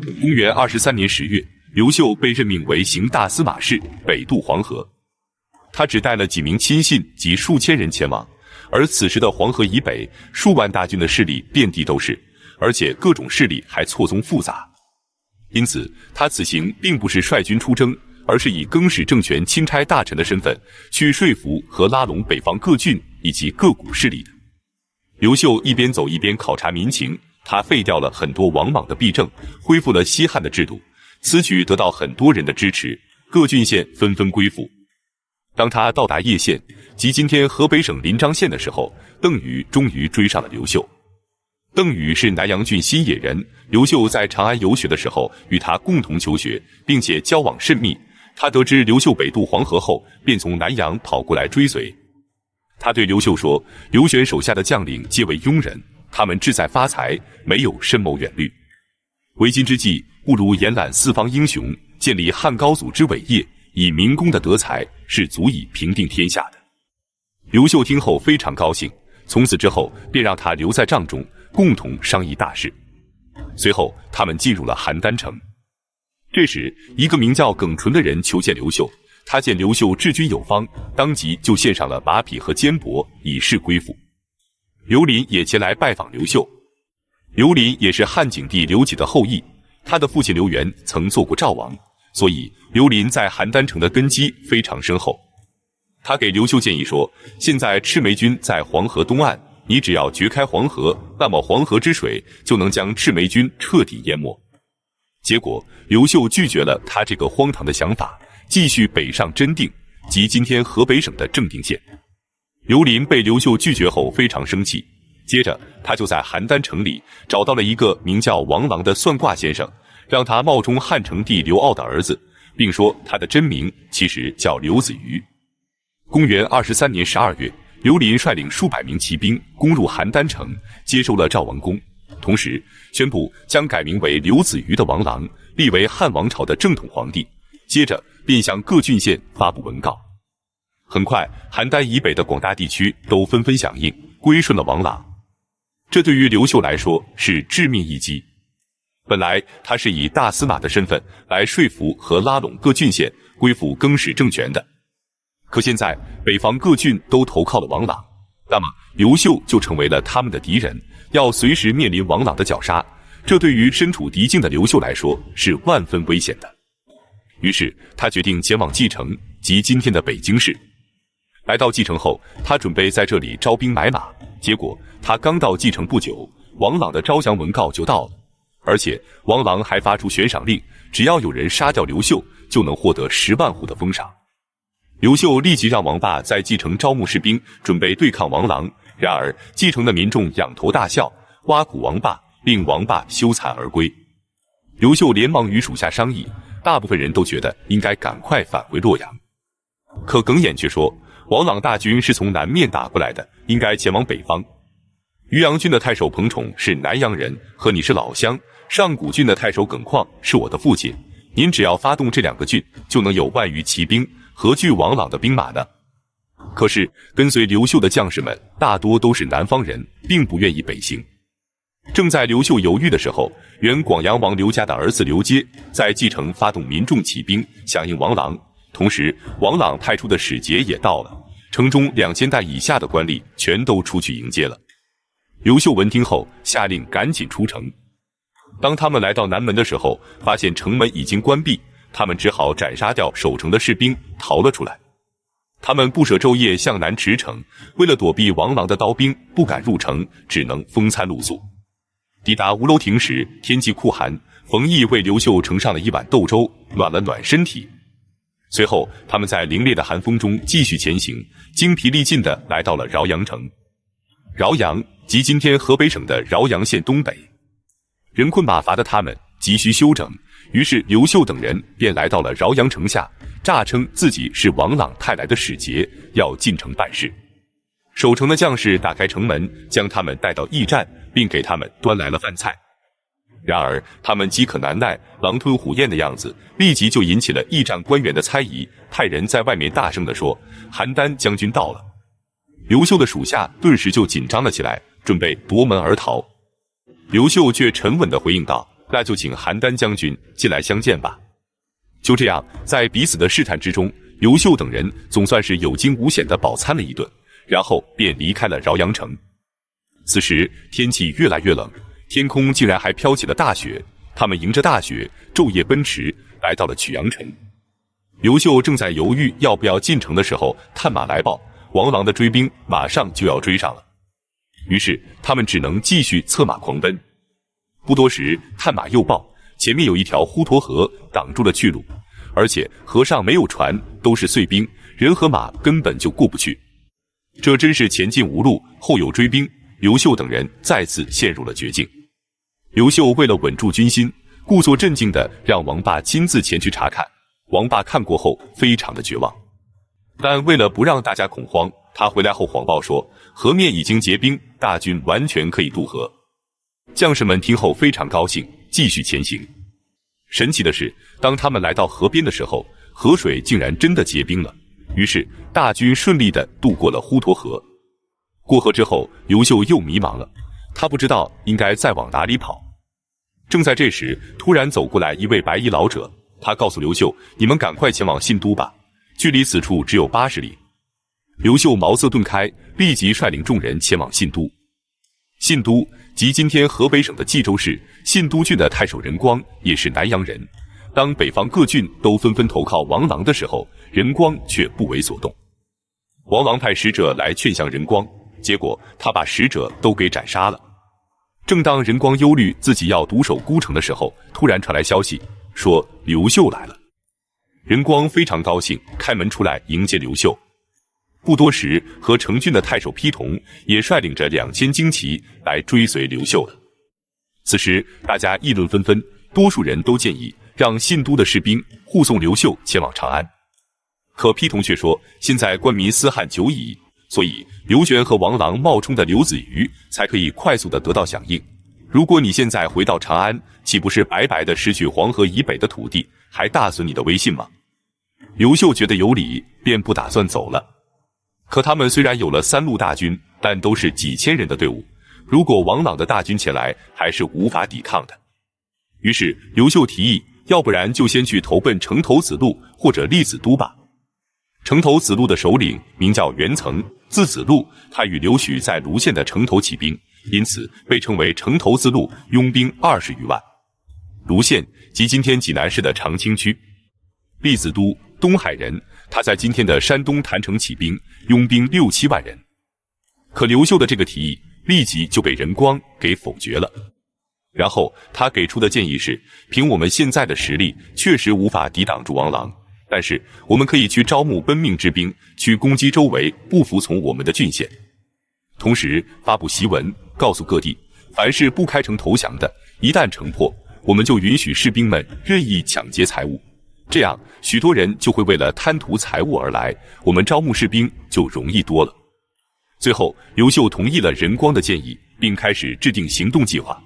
公元23年10月，刘秀被任命为行大司马事，北渡黄河。他只带了几名亲信及数千人前往，而此时的黄河以北，数万大军的势力遍地都是，而且各种势力还错综复杂。因此，他此行并不是率军出征，而是以更始政权钦差大臣的身份，去说服和拉拢北方各郡以及各股势力的。刘秀一边走一边考察民情，他废掉了很多王莽的弊政，恢复了西汉的制度，此举得到很多人的支持，各郡县纷纷归附。当他到达叶县，即今天河北省临漳县的时候，邓禹终于追上了刘秀。邓禹是南阳郡新野人，刘秀在长安游学的时候与他共同求学，并且交往甚密。他得知刘秀北渡黄河后，便从南阳跑过来追随。他对刘秀说，刘玄手下的将领皆为庸人，他们志在发财，没有深谋远虑。为今之计，不如延揽四方英雄，建立汉高祖之伟业，以明公的德才，是足以平定天下的。刘秀听后非常高兴，从此之后便让他留在帐中，共同商议大事。随后他们进入了邯郸城。这时，一个名叫耿纯的人求见刘秀，他见刘秀治军有方，当即就献上了马匹和坚帛，以示归附。刘林也前来拜访刘秀。刘林也是汉景帝刘启的后裔，他的父亲刘元曾做过赵王，所以刘林在邯郸城的根基非常深厚。他给刘秀建议说，现在赤眉军在黄河东岸，你只要掘开黄河，那么黄河之水就能将赤眉军彻底淹没。结果刘秀拒绝了他这个荒唐的想法，继续北上真定，即今天河北省的正定县。刘林被刘秀拒绝后非常生气，接着他就在邯郸城里找到了一个名叫王朗的算卦先生，让他冒充汉成帝刘骜的儿子，并说他的真名其实叫刘子瑜。公元23年12月，刘林率领数百名骑兵攻入邯郸城，接收了赵王宫，同时宣布将改名为刘子瑜的王朗立为汉王朝的正统皇帝，接着便向各郡县发布文告。很快，邯郸以北的广大地区都纷纷响应，归顺了王朗。这对于刘秀来说是致命一击。本来他是以大司马的身份来说服和拉拢各郡县归附更始政权的，可现在北方各郡都投靠了王朗，那么刘秀就成为了他们的敌人，要随时面临王朗的绞杀，这对于身处敌境的刘秀来说是万分危险的。于是他决定前往蓟城，即今天的北京市。来到蓟城后，他准备在这里招兵买马，结果他刚到蓟城不久，王朗的招降文告就到了，而且王朗还发出悬赏令，只要有人杀掉刘秀，就能获得10万户的封赏。刘秀立即让王霸在蓟城招募士兵，准备对抗王朗。然而蓟城的民众仰头大笑，挖苦王霸，令王霸羞惭而归。刘秀连忙与属下商议，大部分人都觉得应该赶快返回洛阳。可耿弇却说，王朗大军是从南面打过来的，应该前往北方。渔阳郡的太守彭宠是南阳人，和你是老乡。上古郡的太守耿况是我的父亲，您只要发动这2个郡，就能有万余骑兵，何惧王朗的兵马呢？可是跟随刘秀的将士们大多都是南方人，并不愿意北行。正在刘秀犹豫的时候，原广阳王刘家的儿子刘阶在蓟城发动民众起兵，响应王朗。同时王朗派出的使节也到了，城中2000担以下的官吏全都出去迎接了。刘秀闻听后，下令赶紧出城。当他们来到南门的时候，发现城门已经关闭，他们只好斩杀掉守城的士兵，逃了出来。他们不舍昼夜向南驰骋，为了躲避王朗的刀兵，不敢入城，只能风餐露宿。抵达吴楼亭时，天气酷寒，冯异为刘秀盛上了一碗豆粥，暖了暖身体。随后他们在凛冽的寒风中继续前行，精疲力尽地来到了饶阳城。饶阳即今天河北省的饶阳县东北。人困马乏的他们急需休整，于是刘秀等人便来到了饶阳城下，诈称自己是王朗派来的使节，要进城办事。守城的将士打开城门，将他们带到驿站，并给他们端来了饭菜。然而他们饥渴难耐，狼吞虎咽的样子，立即就引起了驿站官员的猜疑，派人在外面大声地说，邯郸将军到了。刘秀的属下顿时就紧张了起来，准备夺门而逃。刘秀却沉稳地回应道，那就请邯郸将军进来相见吧。就这样，在彼此的试探之中，刘秀等人总算是有惊无险地饱餐了一顿，然后便离开了饶阳城。此时天气越来越冷，天空竟然还飘起了大雪。他们迎着大雪，昼夜奔驰，来到了曲阳城。刘秀正在犹豫要不要进城的时候，探马来报，王朗的追兵马上就要追上了。于是他们只能继续策马狂奔。不多时，探马又报，前面有一条滹沱河挡住了去路，而且河上没有船，都是碎冰，人和马根本就过不去。这真是前进无路，后有追兵，刘秀等人再次陷入了绝境。刘秀为了稳住军心，故作镇静地让王霸亲自前去查看。王霸看过后非常的绝望，但为了不让大家恐慌，他回来后谎报说河面已经结冰，大军完全可以渡河。将士们听后非常高兴，继续前行。神奇的是，当他们来到河边的时候，河水竟然真的结冰了，于是大军顺利地渡过了滹沱河。过河之后，刘秀又迷茫了，他不知道应该再往哪里跑。正在这时，突然走过来一位白衣老者，他告诉刘秀：“你们赶快前往信都吧，距离此处只有80里。”刘秀茅塞顿开，立即率领众人前往信都。信都即今天河北省的冀州市，信都郡的太守任光也是南阳人。当北方各郡都纷纷投靠王朗的时候，任光却不为所动。王朗派使者来劝降任光，结果他把使者都给斩杀了。正当任光忧虑自己要独守孤城的时候，突然传来消息，说刘秀来了。任光非常高兴，开门出来迎接刘秀。不多时，和成郡的太守丕同也率领着2000精骑来追随刘秀了。此时大家议论纷纷，多数人都建议让信都的士兵护送刘秀前往长安。可丕同却说，现在官民私汉久矣，所以刘玄和王朗冒充的刘子瑜才可以快速的得到响应。如果你现在回到长安，岂不是白白的失去黄河以北的土地，还大损你的威信吗？刘秀觉得有理，便不打算走了。可他们虽然有了3路大军，但都是几千人的队伍，如果王朗的大军前来，还是无法抵抗的。于是刘秀提议，要不然就先去投奔城头子路或者栗子都吧。城头子路的首领名叫袁岑，字子路，他与刘许在卢县的城头起兵，因此被称为城头子路，拥兵20余万。卢县即今天济南市的长清区。栗子都，东海人，他在今天的山东郯城起兵，拥兵6、7万人。可刘秀的这个提议立即就被任光给否决了。然后他给出的建议是，凭我们现在的实力，确实无法抵挡住王朗，但是我们可以去招募奔命之兵，去攻击周围不服从我们的郡县。同时发布檄文，告诉各地，凡是不开城投降的，一旦城破，我们就允许士兵们任意抢劫财物。这样许多人就会为了贪图财物而来，我们招募士兵就容易多了。最后刘秀同意了任光的建议，并开始制定行动计划。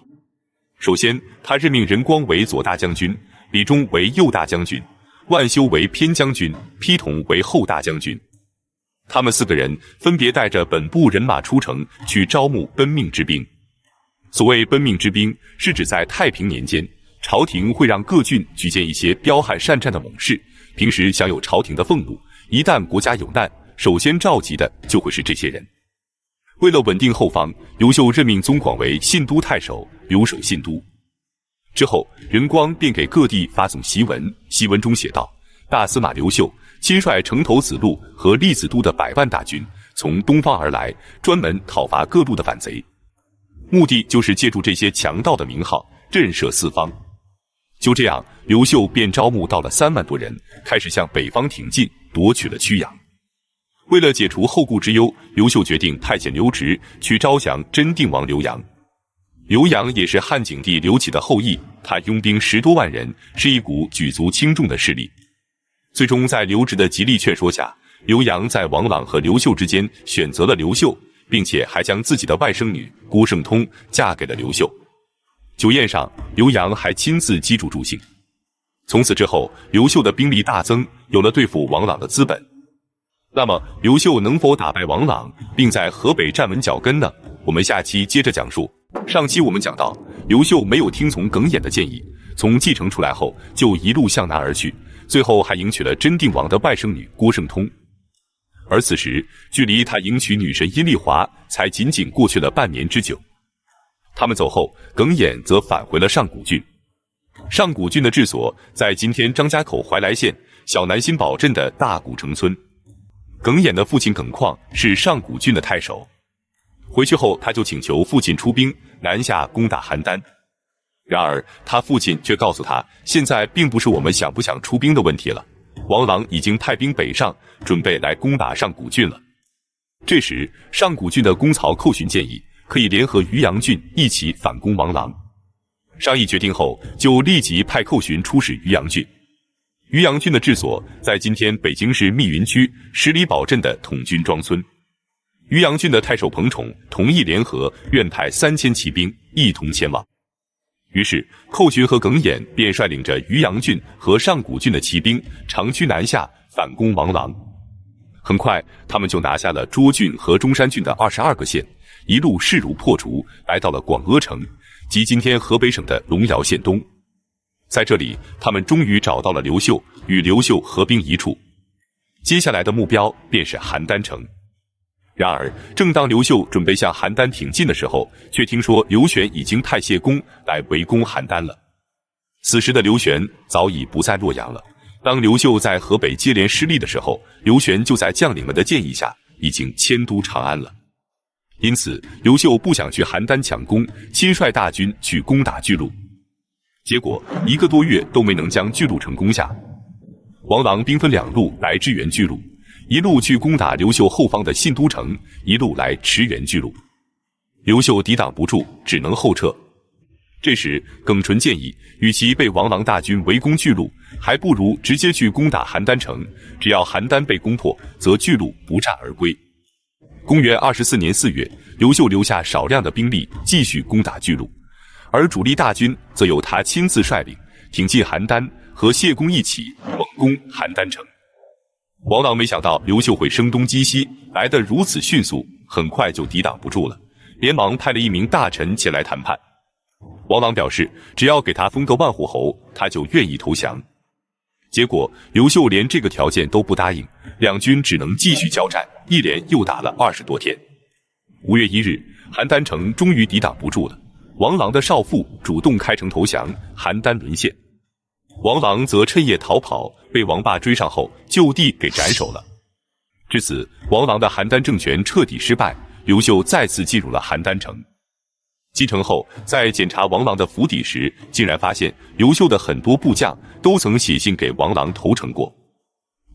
首先他任命任光为左大将军，李忠为右大将军，万修为偏将军，丕同为后大将军。他们4个人分别带着本部人马出城去招募奔命之兵。所谓奔命之兵，是指在太平年间，朝廷会让各郡举荐一些彪悍善战的猛士，平时享有朝廷的俸禄，一旦国家有难，首先召集的就会是这些人。为了稳定后方，刘秀任命宗广为信都太守，留守信都。之后任光便给各地发送檄文，檄文中写道，大司马刘秀亲率城头子路和栗子都的100万大军从东方而来，专门讨伐各路的反贼，目的就是借助这些强盗的名号震慑四方。就这样，刘秀便招募到了3万多人，开始向北方挺进，夺取了曲阳。为了解除后顾之忧，刘秀决定派遣刘植去招降真定王刘阳。刘阳也是汉景帝刘启的后裔，他拥兵10多万人，是一股举足轻重的势力。最终在刘植的极力劝说下，刘阳在王朗和刘秀之间选择了刘秀，并且还将自己的外甥女郭圣通嫁给了刘秀。酒宴上，刘阳还亲自击烛助兴。从此之后，刘秀的兵力大增，有了对付王朗的资本。那么刘秀能否打败王朗，并在河北站稳脚跟呢？我们下期接着讲述。上期我们讲到，刘秀没有听从耿弇的建议，从蓟城出来后就一路向南而去，最后还迎娶了真定王的外甥女郭圣通。而此时，距离他迎娶女神阴丽华才仅仅过去了半年之久。他们走后，耿弇则返回了上古郡。上古郡的治所在今天张家口怀来县小南新堡镇的大古城村。耿弇的父亲耿况是上古郡的太守。回去后，他就请求父亲出兵南下攻打邯郸。然而，他父亲却告诉他，现在并不是我们想不想出兵的问题了。王朗已经派兵北上，准备来攻打上古郡了。这时，上古郡的公曹寇寻建议可以联合渔阳郡一起反攻王朗。商议决定后，就立即派寇寻出使渔阳郡。渔阳郡的治所在今天北京市密云区十里堡镇的统军庄村。渔阳郡的太守彭宠同意联合，愿派3000骑兵一同前往。于是，寇寻和耿弇便率领着渔阳郡和上古郡的骑兵长驱南下，反攻王朗。很快，他们就拿下了涿郡和中山郡的22个县，一路势如破竹，来到了广阿城，即今天河北省的龙窑县东。在这里，他们终于找到了刘秀，与刘秀合兵一处。接下来的目标便是邯郸城。然而，正当刘秀准备向邯郸挺进的时候，却听说刘玄已经派谢公来围攻邯郸了。此时的刘玄早已不在洛阳了。当刘秀在河北接连失利的时候，刘玄就在将领们的建议下，已经迁都长安了。因此，刘秀不想去邯郸抢攻，亲率大军去攻打巨鹿。结果1个多月都没能将巨鹿城攻下。王朗兵分2路来支援巨鹿，一路去攻打刘秀后方的信都城，一路来驰援巨鹿。刘秀抵挡不住，只能后撤。这时，耿纯建议，与其被王朗大军围攻巨鹿，还不如直接去攻打邯郸城。只要邯郸被攻破，则巨鹿不战而归。公元24年4月，刘秀留下少量的兵力继续攻打巨鹿，而主力大军则由他亲自率领，挺进邯郸，和谢公一起猛攻邯郸城。王朗没想到刘秀会声东击西，来得如此迅速，很快就抵挡不住了，连忙派了1名大臣前来谈判。王朗表示，只要给他封个万户侯，他就愿意投降。结果刘秀连这个条件都不答应，两军只能继续交战，一连又打了20多天。5月1日，邯郸城终于抵挡不住了，王朗的少妇主动开城投降，邯郸沦陷。王朗则趁夜逃跑，被王霸追上后就地给斩首了。至此，王朗的邯郸政权彻底失败，刘秀再次进入了邯郸城。进城后，在检查王朗的府邸时，竟然发现刘秀的很多部将都曾写信给王朗投诚过。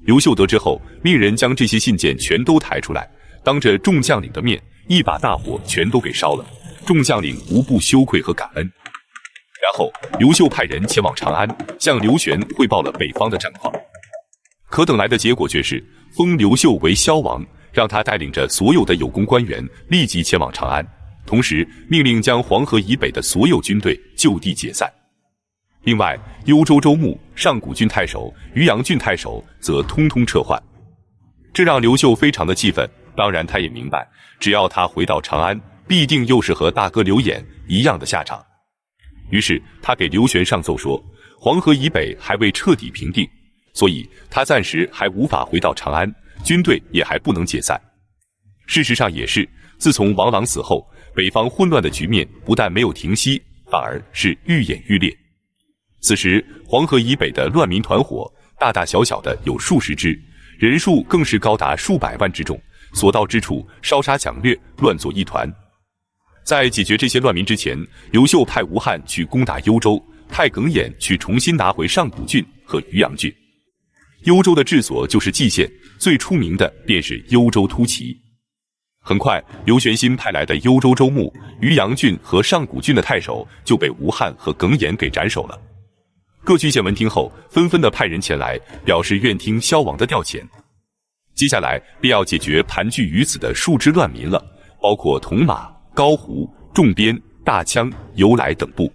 刘秀得知后，命人将这些信件全都抬出来，当着众将领的面，一把大火全都给烧了。众将领无不羞愧和感恩。然后，刘秀派人前往长安，向刘玄汇报了北方的战况。可等来的结果却是封刘秀为萧王，让他带领着所有的有功官员立即前往长安，同时命令将黄河以北的所有军队就地解散。另外，幽州州牧、上古郡太守、渔阳郡太守则通通撤换，这让刘秀非常的气愤。当然，他也明白，只要他回到长安，必定又是和大哥刘演一样的下场。于是他给刘玄上奏说，黄河以北还未彻底平定，所以他暂时还无法回到长安，军队也还不能解散。事实上也是，自从王朗死后，北方混乱的局面不但没有停息，反而是愈演愈烈。此时黄河以北的乱民团伙大大小小的有数十支，人数更是高达数百万之众，所到之处烧杀抢掠，乱作一团。在解决这些乱民之前，刘秀派吴汉去攻打幽州，派耿弇去重新拿回上古郡和渔阳郡。幽州的治所就是蓟县，最出名的便是幽州突骑。很快，刘玄新派来的幽州州牧、渔阳郡和上古郡的太守就被吴汉和耿弇给斩首了。各郡县闻听后，纷纷的派人前来，表示愿听萧王的调遣。接下来便要解决盘踞于此的数支乱民了，包括铜马、高胡、重鞭、大羌、由来等部。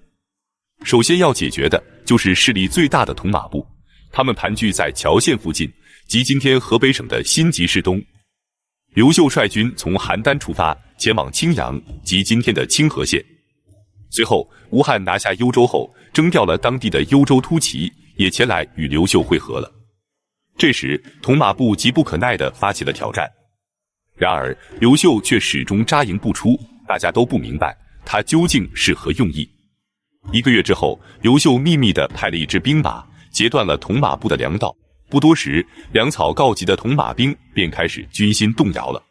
首先要解决的就是势力最大的铜马部，他们盘踞在谯县附近，即今天河北省的新集市东。刘秀率军从邯郸出发，前往青阳，即今天的清河县。随后，吴汉拿下幽州后，征调了当地的幽州突骑也前来与刘秀会合了。这时，同马部急不可耐地发起了挑战，然而刘秀却始终扎营不出，大家都不明白他究竟是何用意。1个月之后，刘秀秘密地派了一支兵马，截断了同马部的粮道。不多时，粮草告急的同马兵便开始军心动摇了。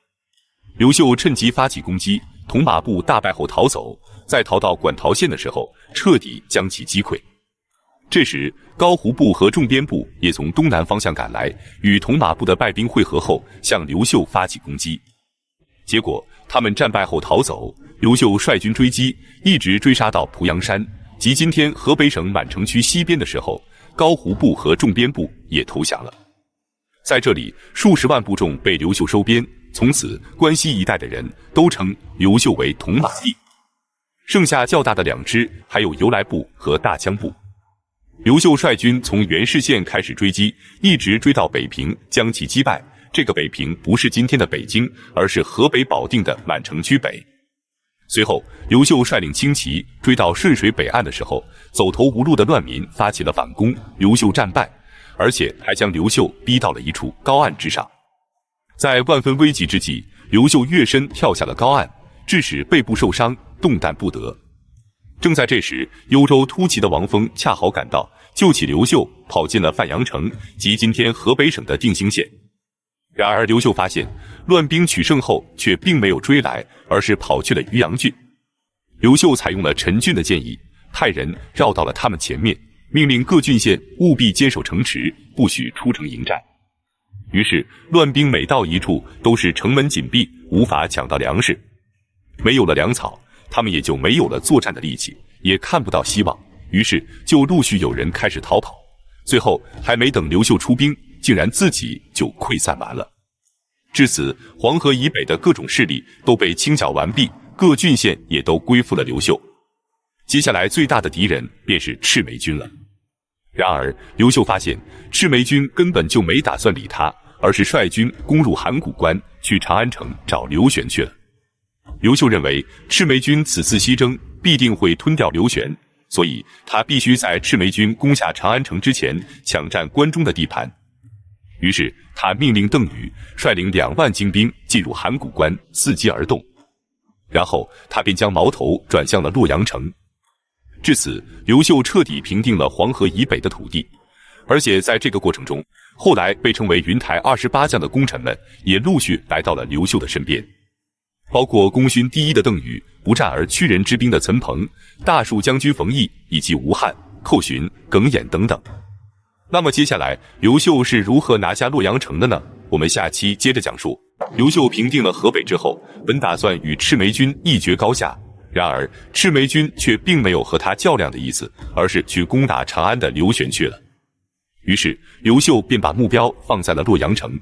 刘秀趁机发起攻击，同马部大败后逃走，在逃到馆陶县的时候，彻底将其击溃。这时，高胡部和重编部也从东南方向赶来，与同马部的败兵会合后，向刘秀发起攻击。结果，他们战败后逃走，刘秀率军追击，一直追杀到濮阳山，即今天河北省满城区西边的时候，高胡部和重编部也投降了。在这里，数十万部众被刘秀收编，从此关西一带的人都称刘秀为同马帝。剩下较大的2支还有由来部和大羌部。刘秀率军从元氏县开始追击，一直追到北平，将其击败。这个北平不是今天的北京，而是河北保定的满城区北。随后，刘秀率领轻骑追到顺水北岸的时候，走投无路的乱民发起了反攻，刘秀战败，而且还将刘秀逼到了一处高岸之上。在万分危急之际，刘秀跃身跳下了高岸，致使背部受伤，动弹不得。正在这时，幽州突骑的王峰恰好赶到，救起刘秀，跑进了范阳城，即今天河北省的定兴县。然而刘秀发现乱兵取胜后却并没有追来，而是跑去了渔阳郡。刘秀采用了陈俊的建议，派人绕到了他们前面，命令各郡县务必坚守城池，不许出城迎战。于是乱兵每到一处都是城门紧闭，无法抢到粮食。没有了粮草，他们也就没有了作战的力气，也看不到希望，于是就陆续有人开始逃跑。最后还没等刘秀出兵，竟然自己就溃散完了。至此，黄河以北的各种势力都被清剿完毕，各郡县也都归附了刘秀。接下来最大的敌人便是赤眉军了。然而刘秀发现赤眉军根本就没打算理他，而是率军攻入函谷关，去长安城找刘玄去了。刘秀认为赤眉军此次西征必定会吞掉刘玄，所以他必须在赤眉军攻下长安城之前抢占关中的地盘。于是他命令邓禹率领2万精兵进入函谷关，伺机而动。然后他便将矛头转向了洛阳城。至此，刘秀彻底平定了黄河以北的土地。而且在这个过程中，后来被称为云台28将的功臣们也陆续来到了刘秀的身边，包括功勋第一的邓禹、不战而屈人之兵的岑彭、大树将军冯异以及吴汉、寇寻、耿弇等等。那么接下来刘秀是如何拿下洛阳城的呢？我们下期接着讲述。刘秀平定了河北之后，本打算与赤眉军一决高下，然而赤眉军却并没有和他较量的意思，而是去攻打长安的刘玄去了。于是刘秀便把目标放在了洛阳城。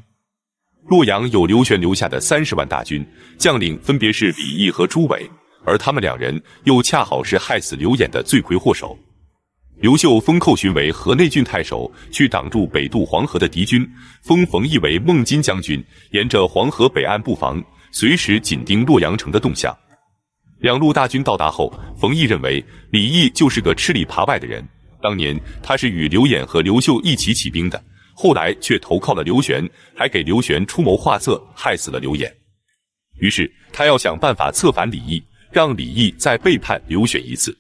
洛阳有刘玄留下的30万大军，将领分别是李毅和朱伟，而他们2人又恰好是害死刘演的罪魁祸首。刘秀封寇寻为河内郡太守，去挡住北渡黄河的敌军，封冯异为孟津将军，沿着黄河北岸布防，随时紧盯洛阳城的动向。2路大军到达后，冯异认为李毅就是个吃里扒外的人，当年他是与刘演和刘秀一起起兵的，后来却投靠了刘玄，还给刘玄出谋划策，害死了刘演。于是他要想办法策反李毅，让李毅再背叛刘玄一次。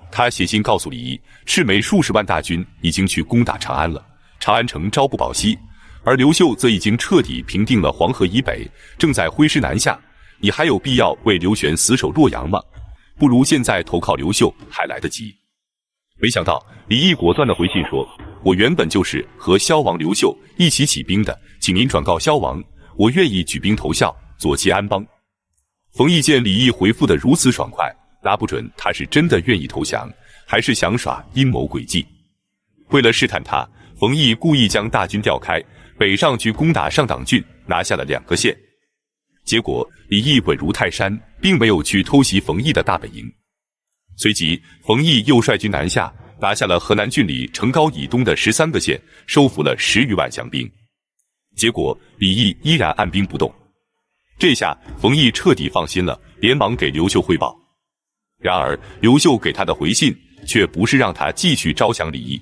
他写信告诉李毅，赤眉数十万大军已经去攻打长安了，长安城朝不保夕，而刘秀则已经彻底平定了黄河以北，正在挥师南下，你还有必要为刘玄死守洛阳吗？不如现在投靠刘秀还来得及。没想到李毅果断地回信说，我原本就是和萧王刘秀一起起兵的，请您转告萧王，我愿意举兵投效，左其安邦。冯异见李毅回复得如此爽快，拿不准他是真的愿意投降，还是想耍阴谋诡计。为了试探他，冯异故意将大军调开，北上去攻打上党郡，拿下了2个县。结果李毅稳如泰山，并没有去偷袭冯异的大本营。随即冯异又率军南下，拿下了河南郡里城高以东的13个县，收服了10余万降兵。结果李毅依然按兵不动。这下冯异彻底放心了，连忙给刘秀汇报。然而，刘秀给他的回信却不是让他继续招降李毅，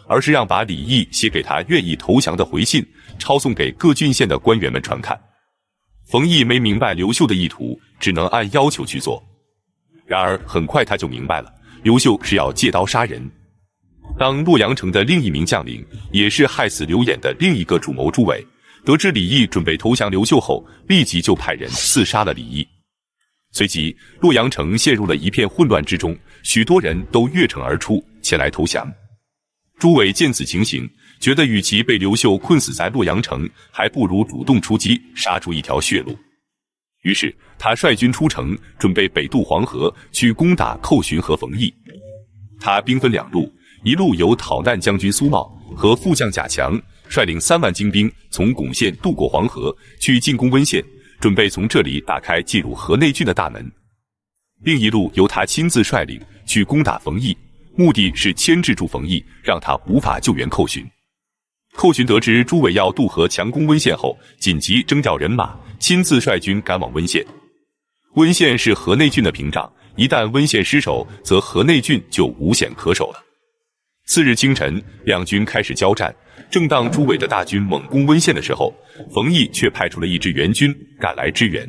而是让把李毅写给他愿意投降的回信抄送给各郡县的官员们传看。冯异没明白刘秀的意图，只能按要求去做。然而很快他就明白了，刘秀是要借刀杀人。当洛阳城的另一名将领，也是害死刘演的另一个主谋朱伟，得知李毅准备投降刘秀后，立即就派人刺杀了李毅。随即，洛阳城陷入了一片混乱之中，许多人都越城而出，前来投降。朱伟见此情形，觉得与其被刘秀困死在洛阳城，还不如主动出击，杀出一条血路。于是他率军出城，准备北渡黄河，去攻打寇寻和冯异。他兵分两路，一路由讨难将军苏茂和副将贾强率领3万精兵从巩县渡过黄河，去进攻温县，准备从这里打开进入河内郡的大门。另一路由他亲自率领去攻打冯异，目的是牵制住冯异，让他无法救援寇寻。寇寻得知朱伟要渡河强攻温县后，紧急征调人马，亲自率军赶往温县。温县是河内郡的屏障，一旦温县失守，则河内郡就无险可守了。次日清晨，两军开始交战。正当朱伟的大军猛攻温县的时候，冯异却派出了一支援军赶来支援。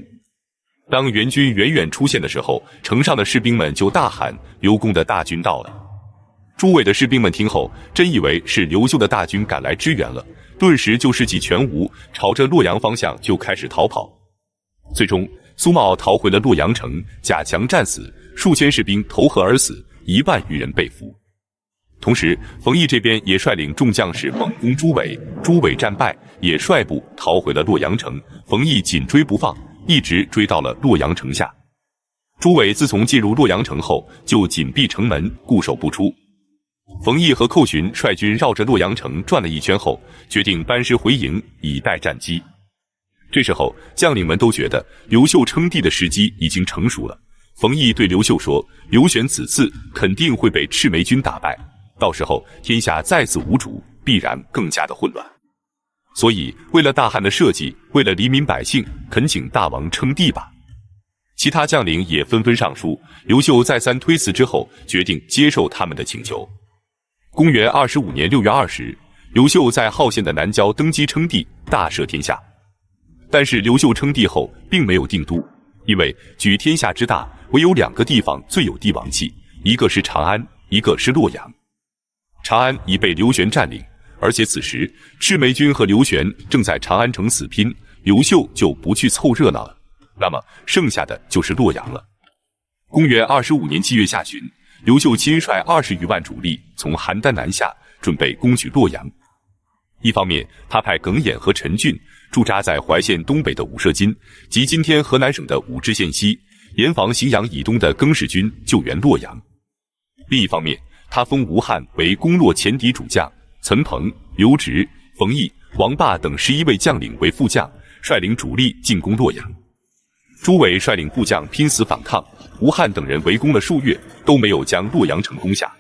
当援军远远出现的时候，城上的士兵们就大喊：“刘公的大军到了！”朱伟的士兵们听后，真以为是刘秀的大军赶来支援了，顿时就士气全无，朝着洛阳方向就开始逃跑。最终，苏茂逃回了洛阳城，贾强战死，数千士兵投河而死，1万余人被俘。同时，冯异这边也率领众将士猛攻朱伟，朱伟战败，也率部逃回了洛阳城。冯异紧追不放，一直追到了洛阳城下。朱伟自从进入洛阳城后，就紧闭城门，固守不出。冯异和寇寻率军绕着洛阳城转了一圈后，决定班师回营，以待战机。这时候，将领们都觉得刘秀称帝的时机已经成熟了。冯异对刘秀说：“刘玄此次肯定会被赤眉军打败，到时候天下再次无主，必然更加的混乱。所以，为了大汉的社稷，为了黎民百姓，恳请大王称帝吧。”其他将领也纷纷上书。刘秀再三推辞之后，决定接受他们的请求。公元25年6月20日，刘秀在鄗县的南郊登基称帝，大赦天下。但是刘秀称帝后并没有定都，因为举天下之大，唯有2个地方最有帝王气，一个是长安，一个是洛阳。长安已被刘玄占领，而且此时赤眉军和刘玄正在长安城死拼，刘秀就不去凑热闹了，那么剩下的就是洛阳了。公元25年7月下旬，刘秀亲率20余万主力从邯郸南下，准备攻取洛阳。一方面，他派耿弇和陈俊驻扎在怀县东北的武社津及今天河南省的武陟县西，严防荥阳以东的更氏军救援洛阳。另一方面，他封吴汉为攻洛前敌主将，岑彭、刘直、冯异、王霸等11位将领为副将，率领主力进攻洛阳。朱伟率领部将拼死反抗，吴汉等人围攻了数月，都没有将洛阳城攻下。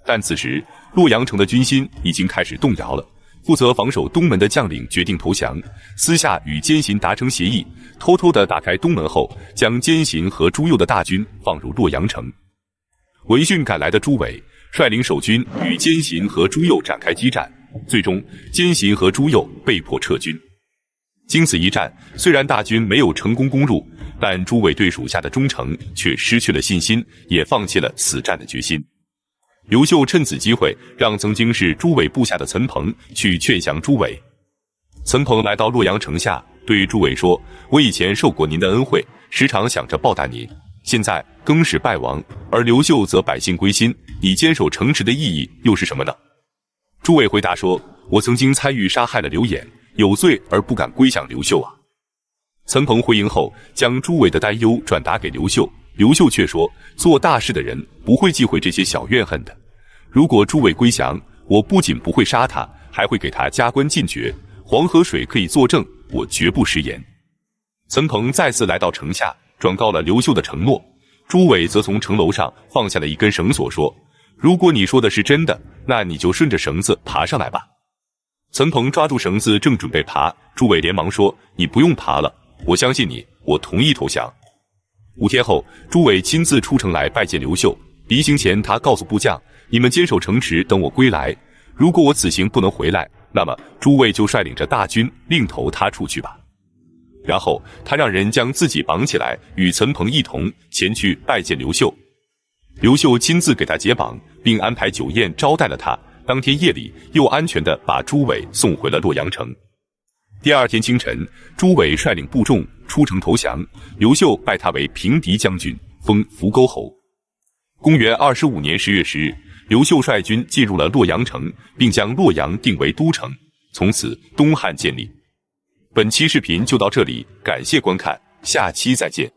但此时，洛阳城的军心已经开始动摇了。负责防守东门的将领决定投降，私下与奸臣达成协议，偷偷地打开东门后，将奸臣和朱佑的大军放入洛阳城。闻讯赶来的朱伟率领守军与奸臣和朱佑展开激战，最终奸臣和朱佑被迫撤军。经此一战，虽然大军没有成功攻入，但朱伟对属下的忠诚却失去了信心，也放弃了死战的决心。刘秀趁此机会，让曾经是朱伟部下的岑彭去劝降朱伟。岑彭来到洛阳城下，对朱伟说：“我以前受过您的恩惠，时常想着报答您。现在更始败亡，而刘秀则百姓归心，你坚守城池的意义又是什么呢？”朱伟回答说：“我曾经参与杀害了刘演，有罪而不敢归降刘秀啊。”岑彭回应后，将朱伟的担忧转达给刘秀。刘秀却说：“做大事的人不会忌讳这些小怨恨的。如果朱伟归降，我不仅不会杀他，还会给他加官进爵。黄河水可以作证，我绝不食言。”岑彭再次来到城下，转告了刘秀的承诺。朱伟则从城楼上放下了一根绳索，说：“如果你说的是真的，那你就顺着绳子爬上来吧。”岑彭抓住绳子，正准备爬，朱伟连忙说：“你不用爬了，我相信你，我同意投降。” 5天后，朱伟亲自出城来拜见刘秀。离行前，他告诉部将：“你们坚守城池，等我归来。如果我此行不能回来，那么诸位就率领着大军另投他处去吧。”然后他让人将自己绑起来，与岑彭一同前去拜见刘秀。刘秀亲自给他解绑，并安排酒宴招待了他。当天夜里，又安全地把朱伟送回了洛阳城。第二天清晨，朱伟率领部众出城投降，刘秀拜他为平敌将军，封扶沟侯。公元25年10月10日，刘秀率军进入了洛阳城，并将洛阳定为都城，从此东汉建立。本期视频就到这里，感谢观看，下期再见。